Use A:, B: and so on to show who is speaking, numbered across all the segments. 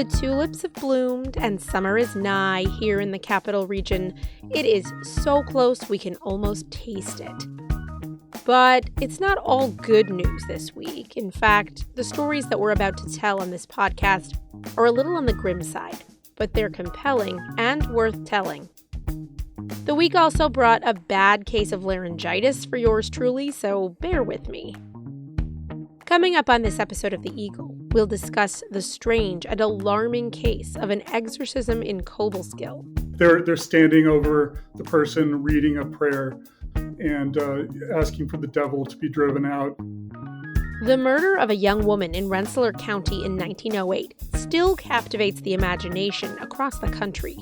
A: The tulips have bloomed and summer is nigh here in the capital region. It is so close we can almost taste it. But it's not all good news this week. In fact, the stories that we're about to tell on this podcast are a little on the grim side, but they're compelling and worth telling. The week also brought a bad case of laryngitis for yours truly, so bear with me. Coming up on this episode of The Eagle, we'll discuss the strange and alarming case of an exorcism in Cobleskill.
B: They're standing over the person reading a prayer and asking for the devil to be driven out.
A: The murder of a young woman in Rensselaer County in 1908 still captivates the imagination across the country.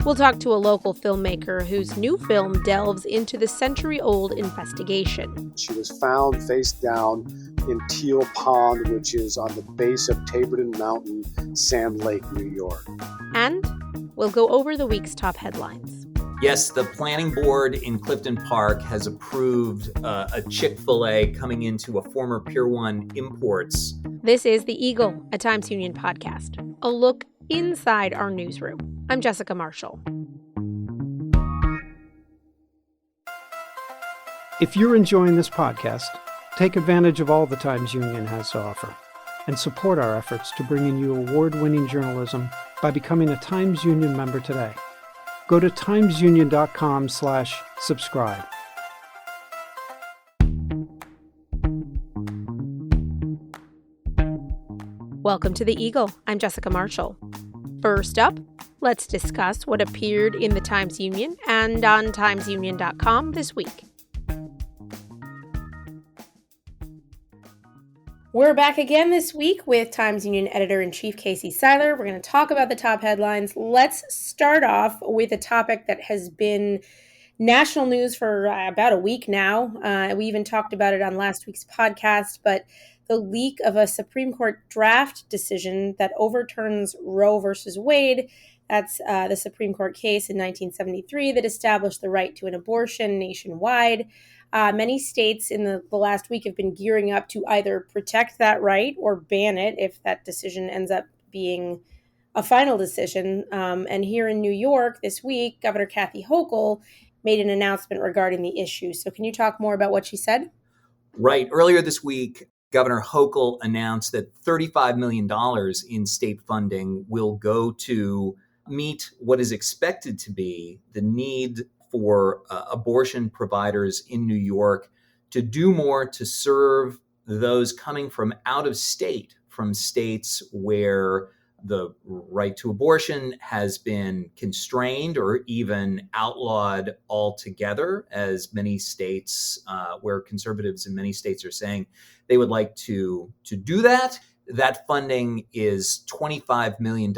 A: We'll talk to a local filmmaker whose new film delves into the century-old investigation.
C: She was found face down in Teal Pond, which is on the base of Taborton Mountain, Sand Lake, New York.
A: And we'll go over the week's top headlines.
D: Yes, the planning board in Clifton Park has approved a Chick-fil-A coming into a former Pier 1 Imports.
A: This is The Eagle, a Times Union podcast, a look inside our newsroom. I'm Jessica Marshall.
E: If you're enjoying this podcast, take advantage of all the Times Union has to offer and support our efforts to bring you award-winning journalism by becoming a Times Union member today. Go to timesunion.com/subscribe.
A: Welcome to The Eagle. I'm Jessica Marshall. First up, let's discuss what appeared in the Times Union and on timesunion.com this week. We're back again this week with Times Union Editor-in-Chief Casey Seiler. We're going to talk about the top headlines. Let's start off with a topic that has been national news for about a week now. We even talked about it on last week's podcast, but the leak of a Supreme Court draft decision that overturns Roe versus Wade. That's the Supreme Court case in 1973 that established the right to an abortion nationwide. Many states in the last week have been gearing up to either protect that right or ban it if that decision ends up being a final decision. And here in New York this week, Governor Kathy Hochul made an announcement regarding the issue. So can you talk more about what she said?
D: Right. Earlier this week, Governor Hochul announced that $35 million in state funding will go to meet what is expected to be the need for abortion providers in New York to do more to serve those coming from out of state, from states where the right to abortion has been constrained or even outlawed altogether, as many states, where conservatives in many states are saying they would like to do that. That funding is $25 million,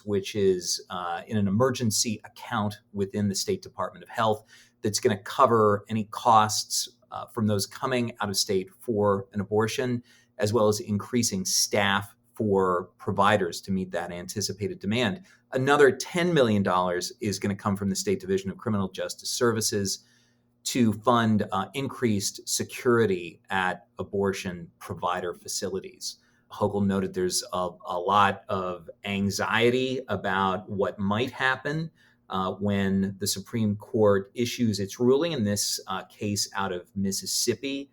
D: which is in an emergency account within the State Department of Health that's going to cover any costs from those coming out of state for an abortion, as well as increasing staff for providers to meet that anticipated demand. Another $10 million is going to come from the State Division of Criminal Justice Services to fund increased security at abortion provider facilities. Hochul noted there's a lot of anxiety about what might happen when the Supreme Court issues its ruling in this case out of Mississippi.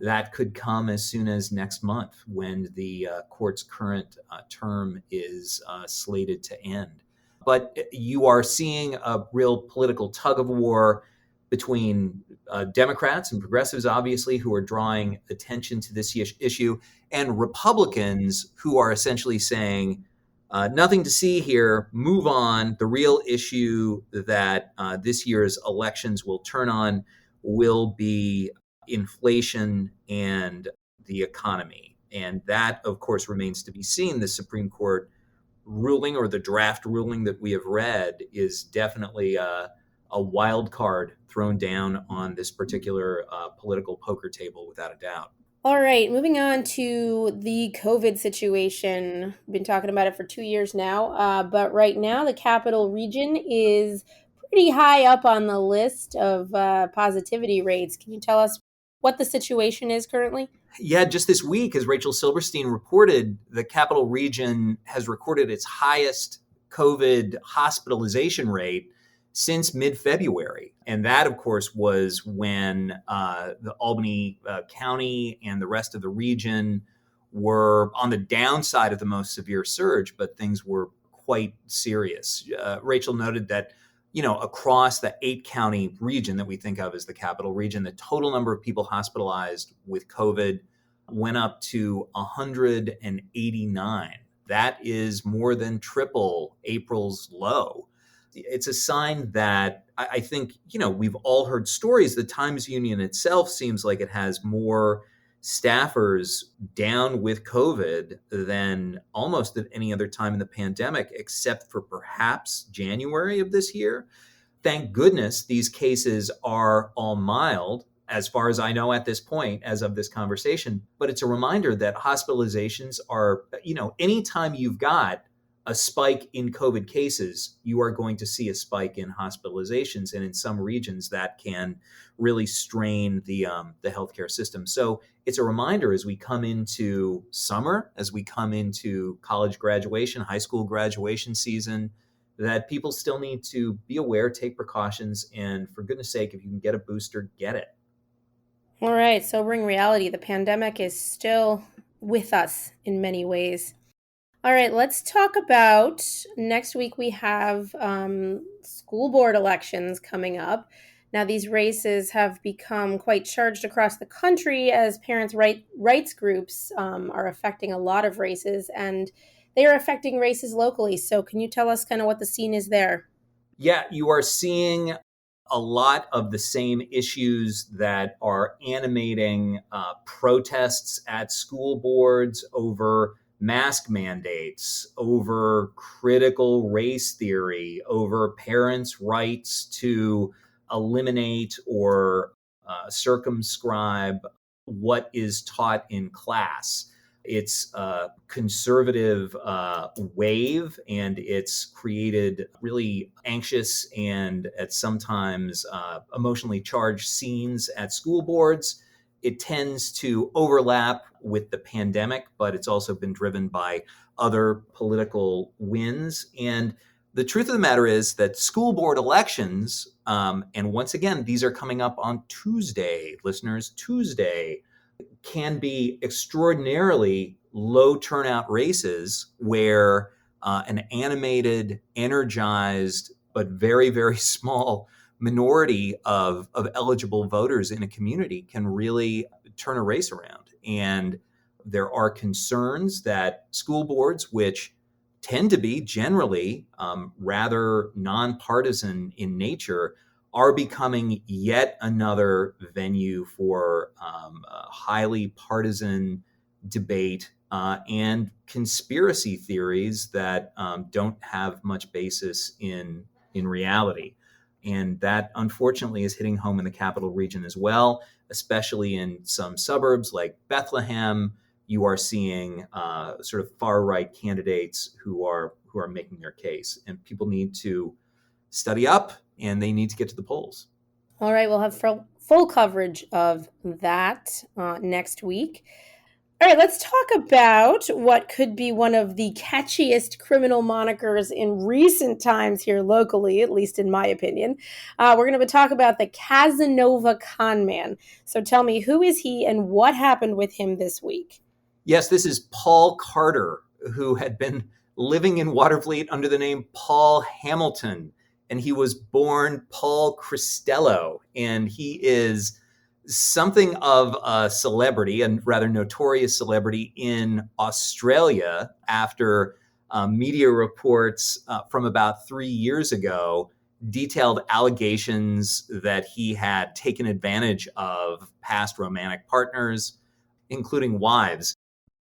D: That could come as soon as next month when the court's current term is slated to end. But you are seeing a real political tug of war between Democrats and progressives, obviously, who are drawing attention to this issue, and Republicans who are essentially saying, nothing to see here, move on. The real issue that this year's elections will turn on will be inflation and the economy. And that, of course, remains to be seen. The Supreme Court ruling, or the draft ruling that we have read, is definitely a wild card thrown down on this particular political poker table, without a doubt.
A: All right, moving on to the COVID situation. Been talking about it for 2 years now, but right now the capital region is pretty high up on the list of positivity rates. Can you tell us what the situation is currently?
D: Yeah, just this week, as Rachel Silverstein reported, the Capital Region has recorded its highest COVID hospitalization rate since mid-February. And that, of course, was when the Albany County and the rest of the region were on the downside of the most severe surge, but things were quite serious. Rachel noted that, across the 8-county region that we think of as the Capital Region, the total number of people hospitalized with COVID went up to 189. That is more than triple April's low. It's a sign that I think, we've all heard stories. The Times Union itself seems like it has more staffers down with COVID than almost at any other time in the pandemic, except for perhaps January of this year. Thank goodness these cases are all mild, as far as I know at this point, as of this conversation. But it's a reminder that hospitalizations are, anytime you've got a spike in COVID cases, you are going to see a spike in hospitalizations. And in some regions, that can really strain the healthcare system. So it's a reminder as we come into summer, as we come into college graduation, high school graduation season, that people still need to be aware, take precautions, and for goodness sake, if you can get a booster, get it.
A: All right, sobering reality. The pandemic is still with us in many ways. All right, let's talk about next week. We have school board elections coming up. Now, these races have become quite charged across the country as parents' rights groups are affecting a lot of races, and they are affecting races locally. So can you tell us kind of what the scene is there?
D: Yeah, you are seeing a lot of the same issues that are animating protests at school boards over mask mandates, over critical race theory, over parents' rights to eliminate or circumscribe what is taught in class. It's a conservative wave, and it's created really anxious and at sometimes emotionally charged scenes at school boards. It tends to overlap with the pandemic, but it's also been driven by other political wins. And the truth of the matter is that school board elections, and once again, these are coming up on Tuesday, listeners, Tuesday, can be extraordinarily low turnout races where an animated, energized, but very, very small minority of eligible voters in a community can really turn a race around. And there are concerns that school boards, which tend to be generally rather nonpartisan in nature, are becoming yet another venue for highly partisan debate and conspiracy theories that don't have much basis in reality. And that, unfortunately, is hitting home in the Capital Region as well, especially in some suburbs like Bethlehem. You are seeing sort of far-right candidates who are making their case. And people need to study up, and they need to get to the polls.
A: All right, we'll have full coverage of that next week. All right, let's talk about what could be one of the catchiest criminal monikers in recent times here locally, at least in my opinion. We're going to talk about the Casanova con man. So tell me, who is he and what happened with him this week?
D: Yes, this is Paul Carter, who had been living in Watervliet under the name Paul Hamilton, and he was born Paul Cristello, and he is something of a celebrity, a rather notorious celebrity in Australia after media reports from about 3 years ago detailed allegations that he had taken advantage of past romantic partners, including wives.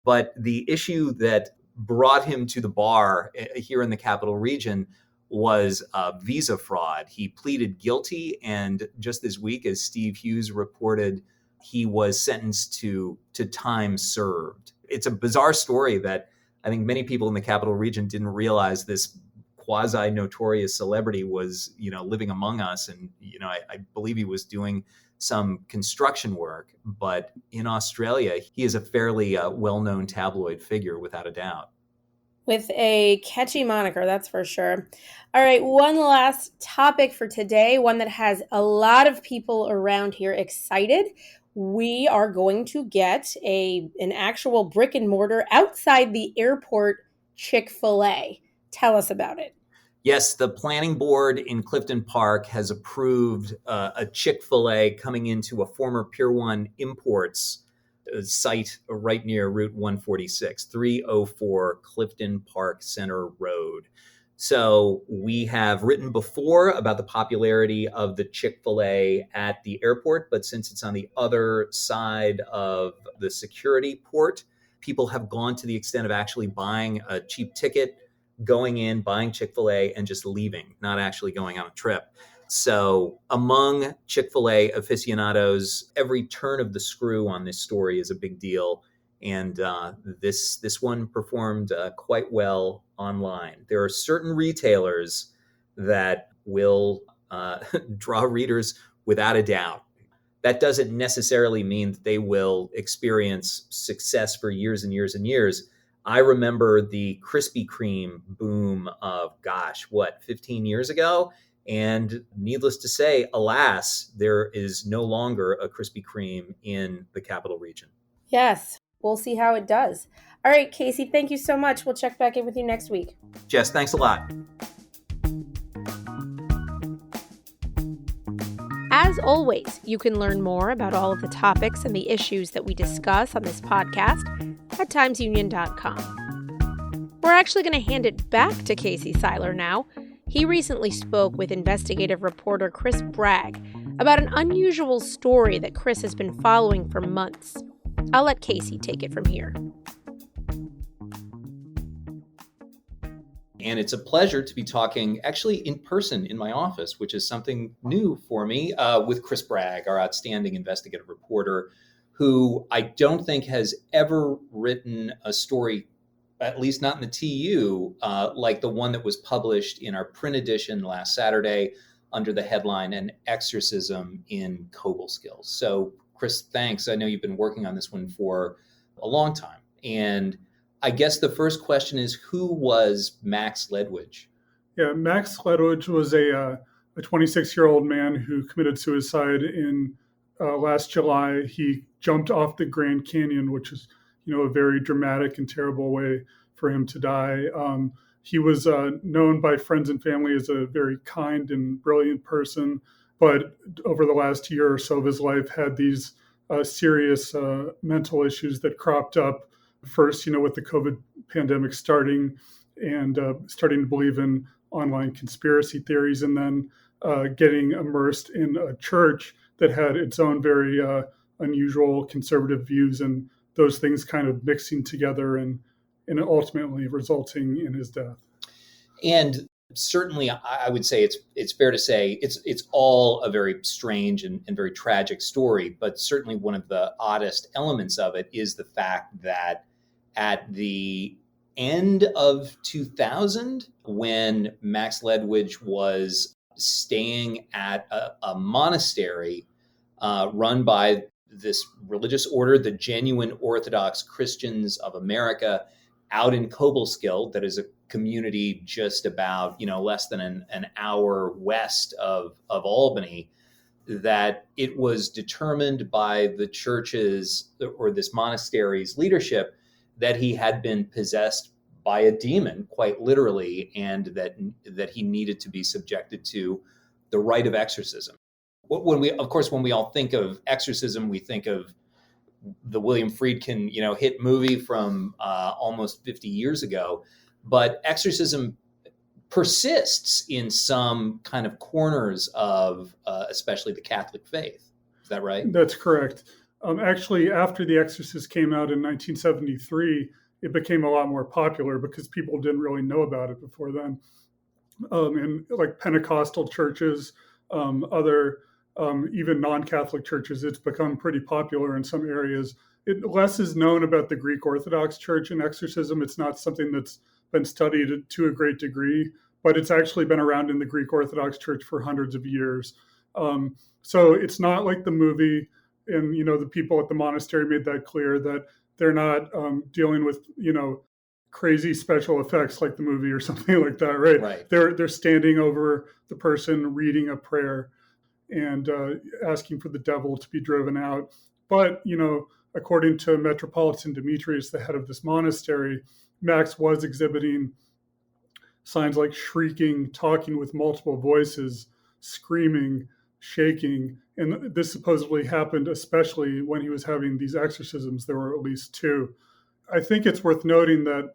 D: But the issue that brought him to the bar here in the Capital Region was visa fraud. He pleaded guilty, and just this week, as Steve Hughes reported, he was sentenced to time served. It's a bizarre story that I think many people in the Capital Region didn't realize this quasi-notorious celebrity was, living among us. And, I believe he was doing some construction work. But in Australia, he is a fairly well-known tabloid figure, without a doubt.
A: With a catchy moniker, that's for sure. All right, one last topic for today, one that has a lot of people around here excited. We are going to get an actual brick and mortar outside the airport Chick-fil-A. Tell us about it.
D: Yes, the planning board in Clifton Park has approved a Chick-fil-A coming into a former Pier 1 Imports site right near Route 146, 304 Clifton Park Center Road. So we have written before about the popularity of the Chick-fil-A at the airport, but since it's on the other side of the security port, people have gone to the extent of actually buying a cheap ticket, going in, buying Chick-fil-A, and just leaving, not actually going on a trip. So among Chick-fil-A aficionados, every turn of the screw on this story is a big deal. And this one performed quite well online. There are certain retailers that will draw readers without a doubt. That doesn't necessarily mean that they will experience success for years and years and years. I remember the Krispy Kreme boom of, 15 years ago? And needless to say, alas, there is no longer a Krispy Kreme in the capital region.
A: Yes, we'll see how it does. All right, Casey, thank you so much. We'll check back in with you next week.
D: Jess, thanks a lot.
A: As always, you can learn more about all of the topics and the issues that we discuss on this podcast at timesunion.com. We're actually going to hand it back to Casey Seiler now. He recently spoke with investigative reporter Chris Bragg about an unusual story that Chris has been following for months. I'll let Casey take it from here.
D: And it's a pleasure to be talking actually in person in my office, which is something new for me, with Chris Bragg, our outstanding investigative reporter, who I don't think has ever written a story, at least not in the TU, like the one that was published in our print edition last Saturday under the headline "An Exorcism in Cobleskill." So, Chris, thanks. I know you've been working on this one for a long time. And I guess the first question is, who was Max Ledwidge?
B: Yeah, Max Ledwidge was a 26-year-old man who committed suicide in last July. He jumped off the Grand Canyon, which is, a very dramatic and terrible way for him to die. He was known by friends and family as a very kind and brilliant person, but over the last year or so of his life had these serious mental issues that cropped up. First, with the COVID pandemic starting and starting to believe in online conspiracy theories, and then getting immersed in a church that had its own very unusual conservative views, and those things kind of mixing together and ultimately resulting in his death.
D: And certainly, I would say it's fair to say it's all a very strange and very tragic story. But certainly, one of the oddest elements of it is the fact that at the end of 2000, when Max Ledwidge was staying at a monastery run by this religious order, the Genuine Orthodox Christians of America, out in Cobleskill, that is a community just about, less than an hour west of Albany, that it was determined by the church's or this monastery's leadership that he had been possessed by a demon, quite literally, and that he needed to be subjected to the rite of exorcism. When we all think of exorcism, we think of the William Friedkin, hit movie from almost 50 years ago. But exorcism persists in some kind of corners of especially the Catholic faith. Is that right?
B: That's correct. Actually, after The Exorcist came out in 1973, it became a lot more popular because people didn't really know about it before then. In like Pentecostal churches, other even non-Catholic churches, it's become pretty popular in some areas. Less is known about the Greek Orthodox Church and exorcism. It's not something that's been studied to a great degree, but it's actually been around in the Greek Orthodox Church for hundreds of years. So it's not like the movie, and the people at the monastery made that clear that they're not dealing with crazy special effects like the movie or something like that, right?
D: Right.
B: They're standing over the person reading a prayer and asking for the devil to be driven out. But according to Metropolitan Demetrius, the head of this monastery, Max was exhibiting signs like shrieking, talking with multiple voices, screaming, shaking. And this supposedly happened especially when he was having these exorcisms. There were at least two. I think it's worth noting that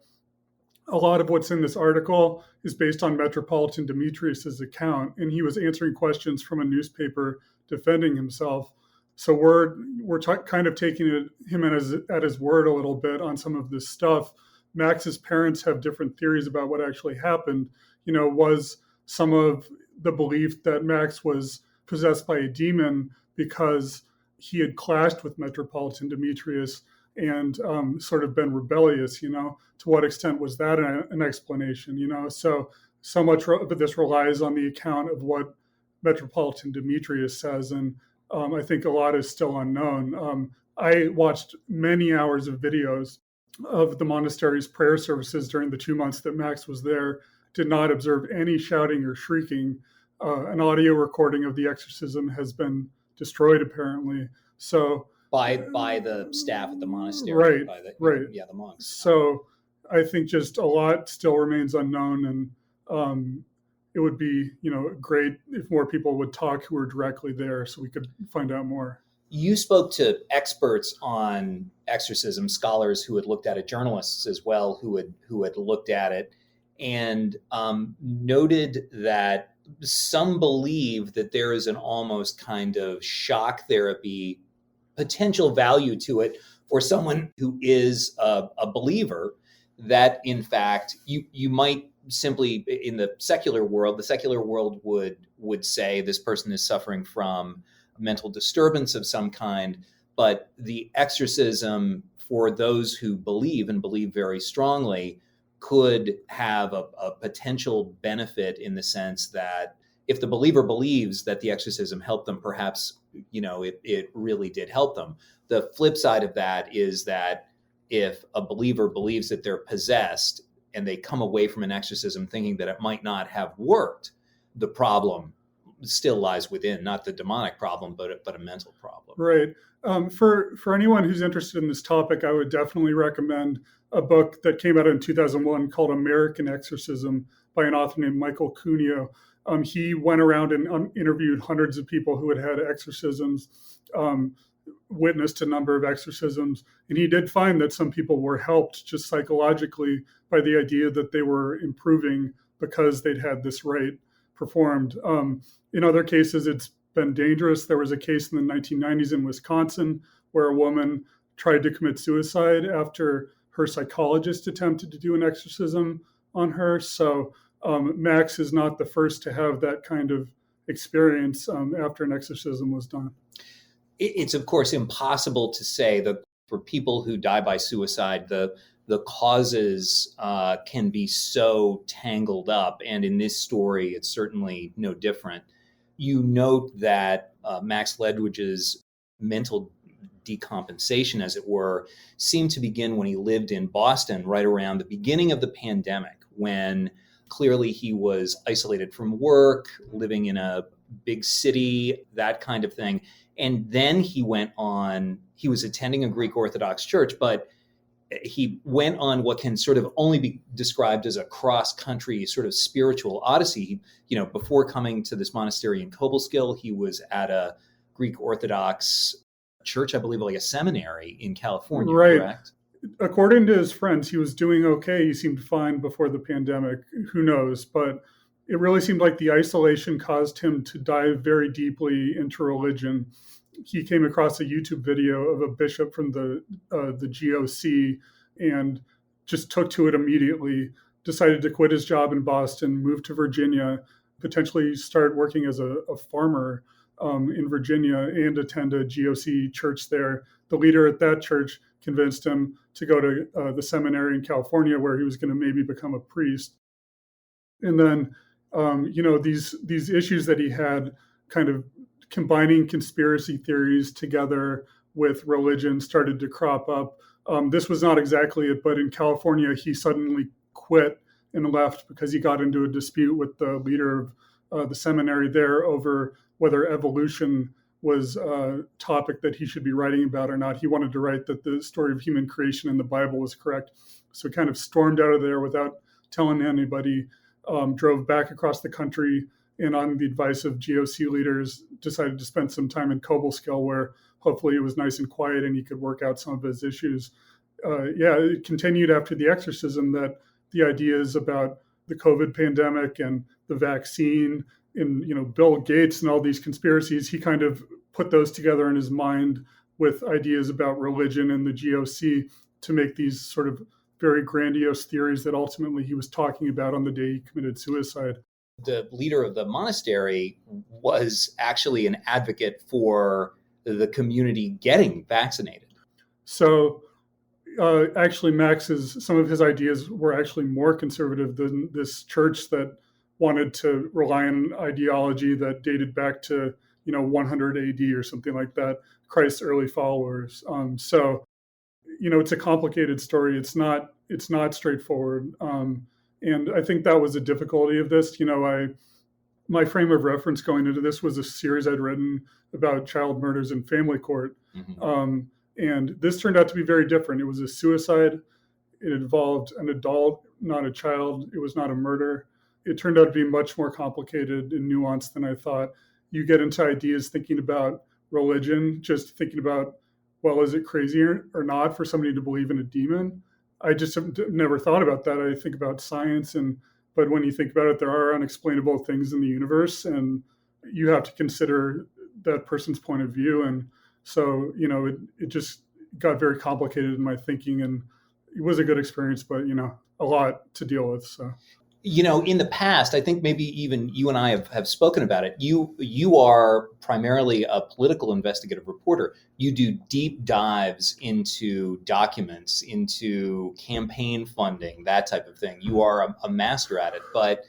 B: a lot of what's in this article is based on Metropolitan Demetrius's account, and he was answering questions from a newspaper defending himself. So we're kind of taking him at his word a little bit on some of this stuff. Max's parents have different theories about what actually happened. Was some of the belief that Max was possessed by a demon because he had clashed with Metropolitan Demetrius and sort of been rebellious, to what extent was that an explanation, so much of this relies on the account of what Metropolitan Demetrius says, and I think a lot is still unknown. I watched many hours of videos of the monastery's prayer services during the 2 months that Max was there, did not observe any shouting or shrieking. An audio recording of the exorcism has been destroyed, apparently. So
D: by the staff at the monastery,
B: right?
D: The monks.
B: So I think just a lot still remains unknown, and it would be great if more people would talk who were directly there, so we could find out more.
D: You spoke to experts on exorcism, scholars who had looked at it, journalists as well who had looked at it, and noted that some believe that there is an almost kind of shock therapy potential value to it for someone who is a believer, that in fact you might simply, in the secular world would say this person is suffering from mental disturbance of some kind, but the exorcism, for those who believe and believe very strongly, could have a potential benefit in the sense that if the believer believes that the exorcism helped them, perhaps it really did help them. The flip side of that is that if a believer believes that they're possessed and they come away from an exorcism thinking that it might not have worked, the problem still lies within, not the demonic problem, but a mental problem.
B: Right. For anyone who's interested in this topic, I would definitely recommend a book that came out in 2001 called American Exorcism by an author named Michael Cuneo. He went around and interviewed hundreds of people who had had exorcisms, witnessed a number of exorcisms, and he did find that some people were helped just psychologically by the idea that they were improving because they'd had this rite performed. In other cases, it's been dangerous. There was a case in the 1990s in Wisconsin where a woman tried to commit suicide after her psychologist attempted to do an exorcism on her. So Max is not the first to have that kind of experience after an exorcism was done.
D: It's, of course, impossible to say that for people who die by suicide, the causes can be so tangled up. And in this story, it's certainly no different. You note that Max Ledwidge's mental decompensation, as it were, seemed to begin when he lived in Boston right around the beginning of the pandemic, when clearly he was isolated from work, living in a big city, that kind of thing. And then he was attending a Greek Orthodox church, but he went on what can sort of only be described as a cross-country sort of spiritual odyssey. Before coming to this monastery in Cobleskill, he was at a Greek Orthodox church, I believe, like a seminary in California,
B: right.
D: Correct?
B: According to his friends, he was doing okay. He seemed fine before the pandemic. Who knows? But it really seemed like the isolation caused him to dive very deeply into religion. He came across a YouTube video of a bishop from the GOC and just took to it immediately, decided to quit his job in Boston, moved to Virginia, potentially start working as a farmer in Virginia and attend a GOC church there. The leader at that church convinced him to go to the seminary in California where he was going to maybe become a priest. And then, these issues that he had, kind of combining conspiracy theories together with religion, started to crop up. This was not exactly it, but in California, he suddenly quit and left because he got into a dispute with the leader of the seminary there over whether evolution was a topic that he should be writing about or not. He wanted to write that the story of human creation in the Bible was correct. So kind of stormed out of there without telling anybody, drove back across the country, and on the advice of GOC leaders, decided to spend some time in Cobleskill, where hopefully it was nice and quiet and he could work out some of his issues. It continued after the exorcism that the ideas about the COVID pandemic and the vaccine and, Bill Gates and all these conspiracies, he kind of put those together in his mind with ideas about religion and the GOC to make these sort of very grandiose theories that ultimately he was talking about on the day he committed suicide.
D: The leader of the monastery was actually an advocate for the community getting vaccinated.
B: So actually, some of his ideas were actually more conservative than this church that wanted to rely on ideology that dated back to 100 AD or something like that, Christ's early followers. It's a complicated story. It's not straightforward. And I think that was a difficulty of this. My frame of reference going into this was a series I'd written about child murders in family court. Mm-hmm. And this turned out to be very different. It was a suicide. It involved an adult, not a child. It was not a murder. It turned out to be much more complicated and nuanced than I thought. You get into ideas thinking about religion, just thinking about, well, is it crazy or not for somebody to believe in a demon? I just have never thought about that. I think about science, but when you think about it, there are unexplainable things in the universe, and you have to consider that person's point of view. And so, it just got very complicated in my thinking, and it was a good experience, but, a lot to deal with. So.
D: In the past, I think maybe even you and I have spoken about it. You are primarily a political investigative reporter. You do deep dives into documents, into campaign funding, that type of thing. You are a master at it. But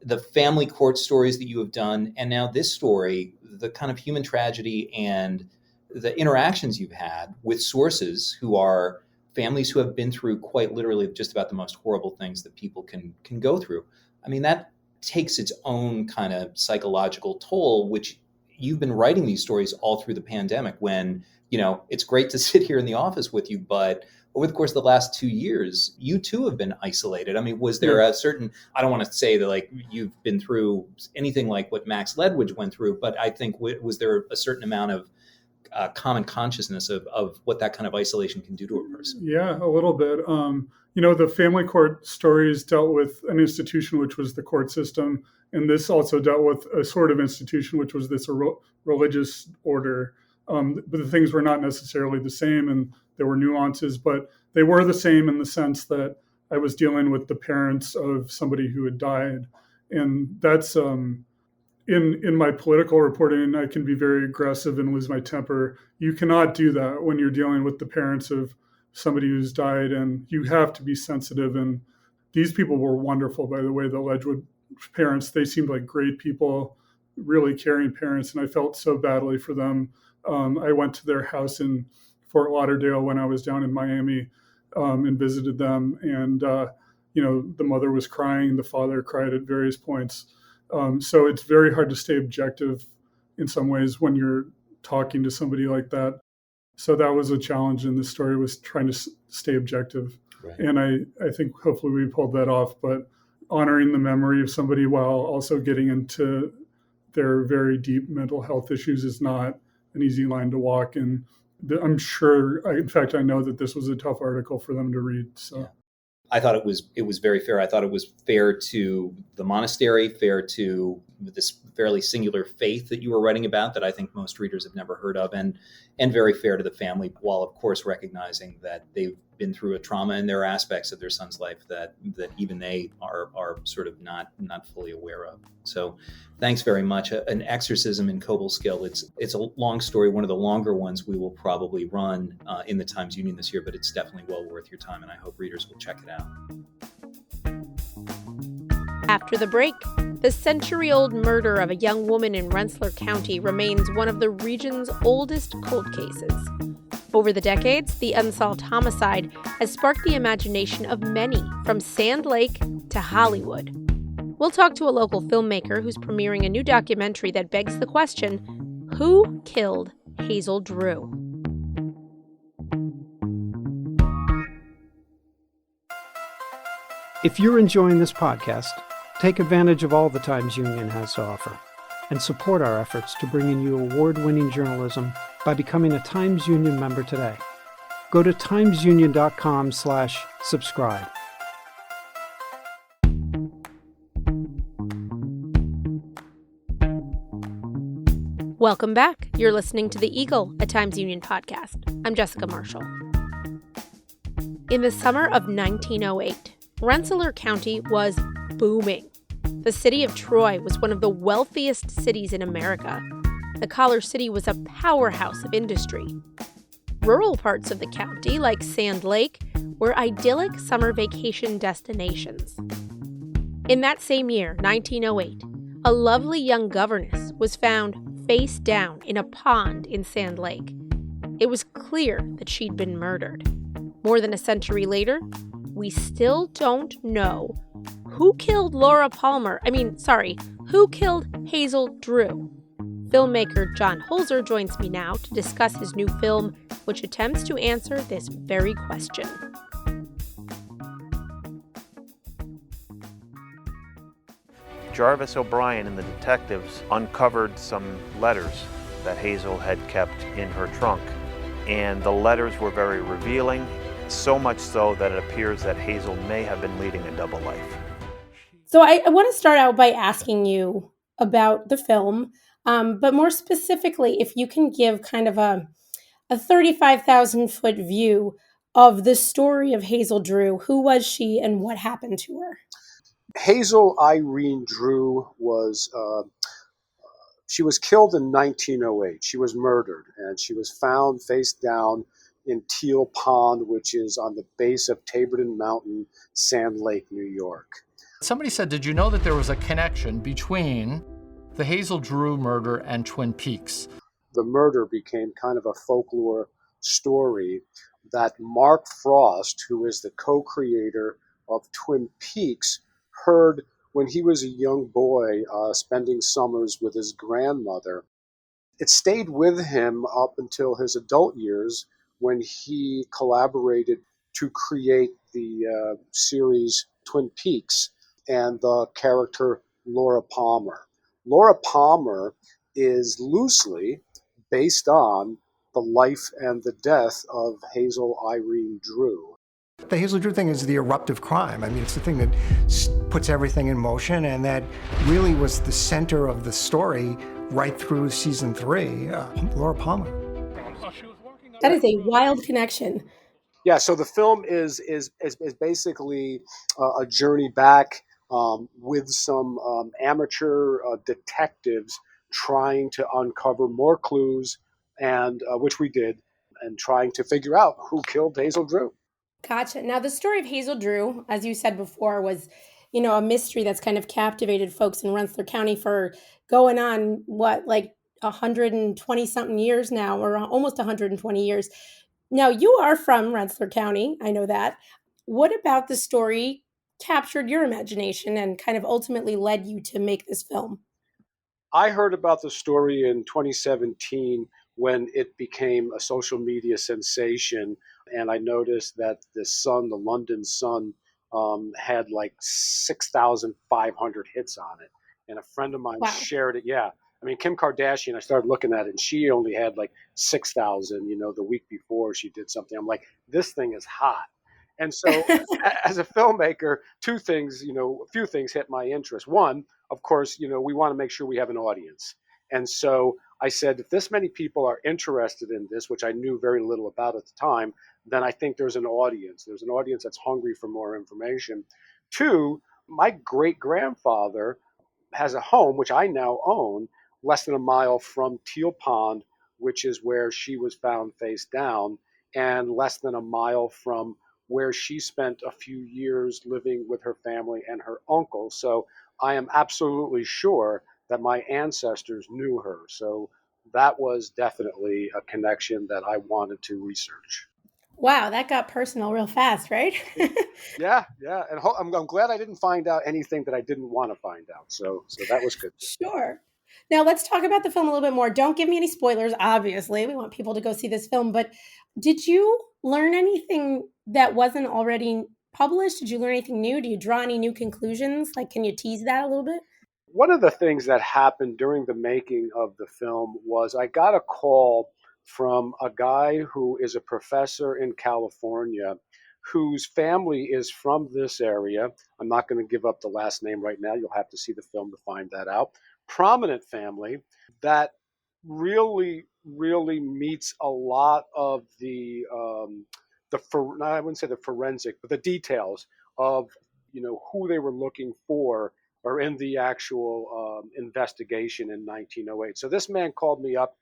D: the family court stories that you have done, and now this story, the kind of human tragedy and the interactions you've had with sources who are families who have been through quite literally just about the most horrible things that people can go through. I mean, that takes its own kind of psychological toll, which you've been writing these stories all through the pandemic when, it's great to sit here in the office with you, but over the course of the last 2 years, you too have been isolated. I mean, was there a certain, I don't want to say that like you've been through anything like what Max Ledwidge went through, but I think was there a certain amount of common consciousness of what that kind of isolation can do to a person?
B: Yeah, a little bit. The family court stories dealt with an institution, which was the court system. And this also dealt with a sort of institution, which was this religious order. But the things were not necessarily the same, and there were nuances, but they were the same in the sense that I was dealing with the parents of somebody who had died. And that's, in my political reporting, I can be very aggressive and lose my temper. You cannot do that when you're dealing with the parents of somebody who's died, and you have to be sensitive. And these people were wonderful, by the way, the Ledwidge parents. They seemed like great people, really caring parents, and I felt so badly for them. I went to their house in Fort Lauderdale when I was down in Miami and visited them. And, the mother was crying, the father cried at various points. So it's very hard to stay objective in some ways when you're talking to somebody like that. So that was a challenge in this story, was trying to stay objective. Right. And I think hopefully we pulled that off, but honoring the memory of somebody while also getting into their very deep mental health issues is not an easy line to walk. And I'm sure, in fact, I know that this was a tough article for them to read. So. Yeah.
D: I thought it was very fair. I thought it was fair to the monastery, fair to this fairly singular faith that you were writing about that I think most readers have never heard of, and very fair to the family, while of course recognizing that they've been through a trauma and there are aspects of their son's life that even they are sort of not fully aware of. So thanks very much. An Exorcism in Cobleskill. It's a long story, one of the longer ones we will probably run in the Times-Union this year, but it's definitely well worth your time, and I hope readers will check it out.
A: After the break, the century-old murder of a young woman in Rensselaer County remains one of the region's oldest cold cases. Over the decades, the unsolved homicide has sparked the imagination of many, from Sand Lake to Hollywood. We'll talk to a local filmmaker who's premiering a new documentary that begs the question, who killed Hazel Drew?
E: If you're enjoying this podcast, take advantage of all the Times Union has to offer and support our efforts to bring in you award-winning journalism by becoming a Times Union member today. Go to timesunion.com/subscribe.
A: Welcome back. You're listening to The Eagle, a Times Union podcast. I'm Jessica Marshall. In the summer of 1908, Rensselaer County was booming. The city of Troy was one of the wealthiest cities in America. The Collar City was a powerhouse of industry. Rural parts of the county, like Sand Lake, were idyllic summer vacation destinations. In that same year, 1908, a lovely young governess was found face down in a pond in Sand Lake. It was clear that she'd been murdered. More than a century later, we still don't know who killed who killed Hazel Drew. Filmmaker John Holser joins me now to discuss his new film, which attempts to answer this very question.
F: Jarvis O'Brien and the detectives uncovered some letters that Hazel had kept in her trunk. And the letters were very revealing, so much so that it appears that Hazel may have been leading a double life.
A: So I want to start out by asking you about the film, but more specifically, if you can give kind of a 35,000-foot view of the story of Hazel Drew. Who was she and what happened to her?
C: Hazel Irene Drew she was killed in 1908. She was murdered, and she was found face down in Teal Pond, which is on the base of Taborton Mountain, Sand Lake, New York.
G: Somebody said, did you know that there was a connection between the Hazel Drew murder and Twin Peaks?
C: The murder became kind of a folklore story that Mark Frost, who is the co-creator of Twin Peaks, heard when he was a young boy spending summers with his grandmother. It stayed with him up until his adult years when he collaborated to create the series Twin Peaks and the character Laura Palmer. Laura Palmer is loosely based on the life and the death of Hazel Irene Drew.
H: The Hazel Drew thing is the eruptive crime. I mean, it's the thing that puts everything in motion, and that really was the center of the story right through season 3, Laura Palmer.
A: That is a wild connection.
C: Yeah, so the film is basically a journey back with some amateur detectives trying to uncover more clues, and which we did, and trying to figure out who killed Hazel Drew.
A: Gotcha. Now, the story of Hazel Drew, as you said before, was, a mystery that's kind of captivated folks in Rensselaer County for going on, 120-something years now, or almost 120 years. Now, you are from Rensselaer County. I know that. What about the story captured your imagination and kind of ultimately led you to make this film?
C: I heard about the story in 2017 when it became a social media sensation, and I noticed that the London Sun, had like 6,500 hits on it, and a friend of mine shared it. Yeah, I mean, Kim Kardashian, I started looking at it, and she only had like 6,000. The week before she did something. I'm like, this thing is hot. And so, as a filmmaker, a few things hit my interest. One, of course, we want to make sure we have an audience. And so I said, if this many people are interested in this, which I knew very little about at the time, then I think there's an audience. There's an audience that's hungry for more information. Two, my great-grandfather has a home, which I now own, less than a mile from Teal Pond, which is where she was found face down, and less than a mile from where she spent a few years living with her family and her uncle. So I am absolutely sure that my ancestors knew her. So that was definitely a connection that I wanted to research.
A: Wow, that got personal real fast, right?
C: Yeah, yeah, and I'm glad I didn't find out anything that I didn't want to find out. So that was good too.
A: Sure. Now let's talk about the film a little bit more. Don't give me any spoilers, obviously. We want people to go see this film, but did you learn anything that wasn't already published? Did you learn anything new? Do you draw any new conclusions? Like, can you tease that a little bit?
C: One of the things that happened during the making of the film was I got a call from a guy who is a professor in California whose family is from this area. I'm not going to give up the last name right now. You'll have to see the film to find that out. Prominent family that really meets a lot of I wouldn't say the forensic, but the details of who they were looking for or in the actual investigation in 1908. So this man called me up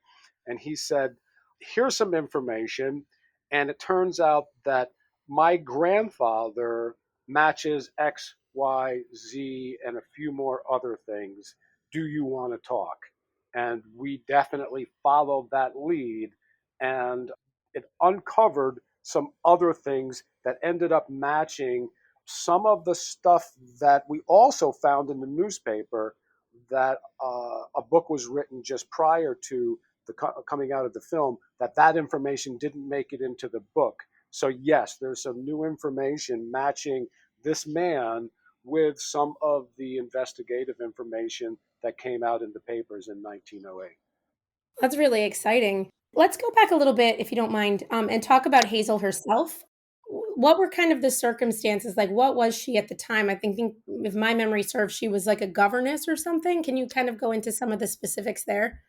C: and he said, here's some information. And it turns out that my grandfather matches X, Y, Z, and a few more other things. Do you want to talk? And we definitely followed that lead. And it uncovered some other things that ended up matching some of the stuff that we also found in the newspaper, that a book was written just prior to the coming out of the film, that information didn't make it into the book. So yes, there's some new information matching this man with some of the investigative information that came out in the papers in 1908.
A: That's really exciting. Let's go back a little bit, if you don't mind, and talk about Hazel herself. What were kind of the circumstances? Like, what was she at the time? I think if my memory serves, she was like a governess or something. Can you kind of go into some of the specifics there?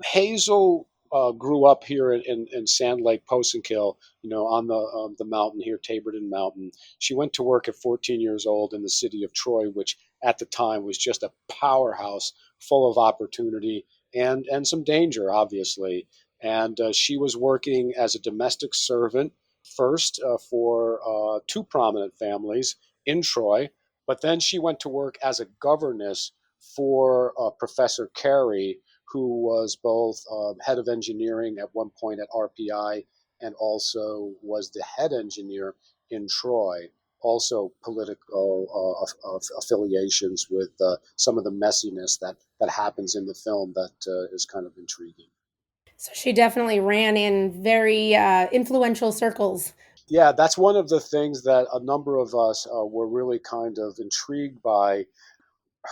C: Hazel grew up here in Sand Lake, Posenkill, on the mountain here, Taborton Mountain. She went to work at 14 years old in the city of Troy, which at the time was just a powerhouse full of opportunity and some danger, obviously. And she was working as a domestic servant first for two prominent families in Troy, but then she went to work as a governess for Professor Carey, who was both head of engineering at one point at RPI and also was the head engineer in Troy. Also, political affiliations with some of the messiness that happens in the film that is kind of intriguing.
A: So she definitely ran in very influential circles.
C: Yeah, that's one of the things that a number of us were really kind of intrigued by.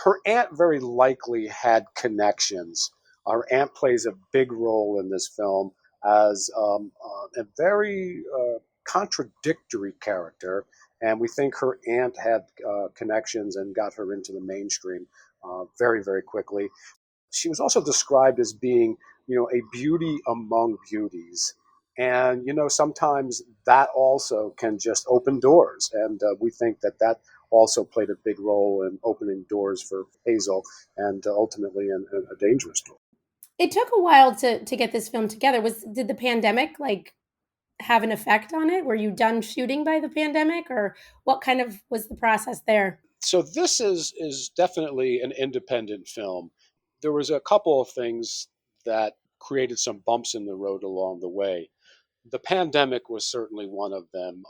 C: Her aunt very likely had connections. Our aunt plays a big role in this film as a very contradictory character, and we think her aunt had connections and got her into the mainstream very quickly. She was also described as being, a beauty among beauties. And, sometimes that also can just open doors. And we think that also played a big role in opening doors for Hazel and ultimately a dangerous door.
A: It took a while to get this film together. Did the pandemic like have an effect on it? Were you done shooting by the pandemic, or what kind of was the process there?
C: So this is definitely an independent film. There was a couple of things that created some bumps in the road along the way. The pandemic was certainly one of them.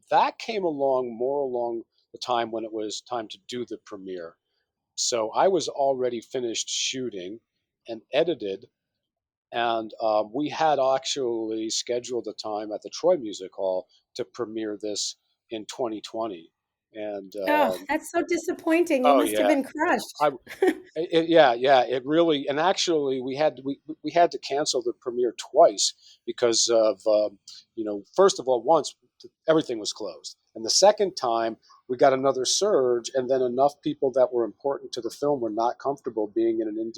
C: That came along more along the time when it was time to do the premiere. So I was already finished shooting and edited, and we had actually scheduled a time at the Troy Music Hall to premiere this in 2020. And
A: Oh, that's so disappointing. You
C: oh
A: must have
C: yeah,
A: been crushed.
C: I yeah, it really, and actually we had to cancel the premiere twice because of first of all, once everything was closed, and the second time we got another surge, and then enough people that were important to the film were not comfortable being in an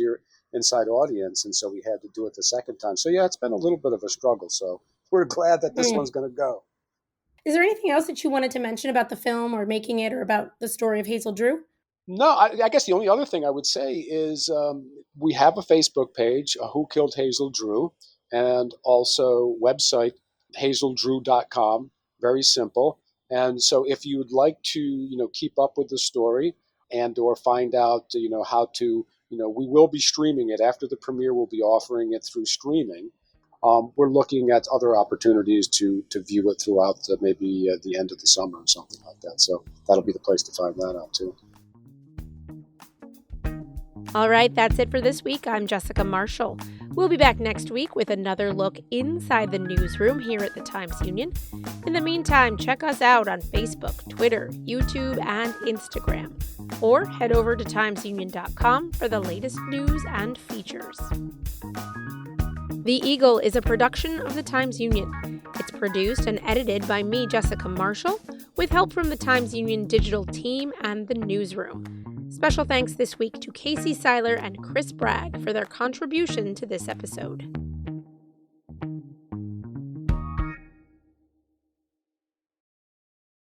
C: inside audience, and so we had to do it the second time. So yeah, it's been a little bit of a struggle. So we're glad that this
A: Mm.
C: one's going to go.
A: Is there anything else that you wanted to mention about the film or making it or about the story of Hazel Drew?
C: No, I guess the only other thing I would say is we have a Facebook page, Who Killed Hazel Drew, and also website hazeldrew.com. Very simple. And so if you would like to, keep up with the story and or find out, how to, we will be streaming it after the premiere. We'll be offering it through streaming. We're looking at other opportunities to view it throughout maybe the end of the summer or something like that. So that'll be the place to find that out too.
A: All right, that's it for this week. I'm Jessica Marshall. We'll be back next week with another look inside the newsroom here at the Times-Union. In the meantime, check us out on Facebook, Twitter, YouTube, and Instagram. Or head over to timesunion.com for the latest news and features. The Eagle is a production of the Times-Union. It's produced and edited by me, Jessica Marshall, with help from the Times-Union digital team and the newsroom. Special thanks this week to Casey Seiler and Chris Bragg for their contribution to this episode.